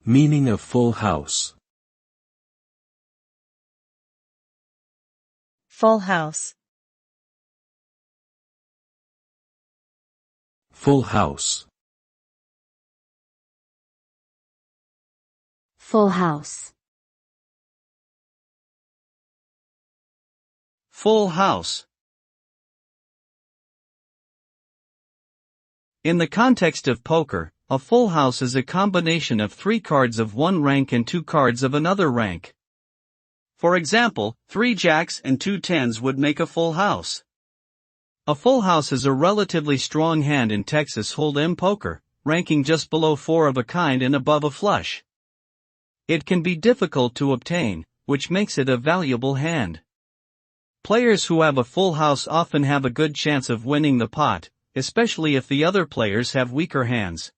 Meaning of full house. Full house. Full house. Full house. Full house. In the context of poker, a full house is a combination of 3 cards of one rank and 2 cards of another rank. For example, 3 jacks and 2 tens would make a full house. A full house is a relatively strong hand in Texas Hold'em poker, ranking just below 4 of a kind and above a flush. It can be difficult to obtain, which makes it a valuable hand. Players who have a full house often have a good chance of winning the pot, especially if the other players have weaker hands.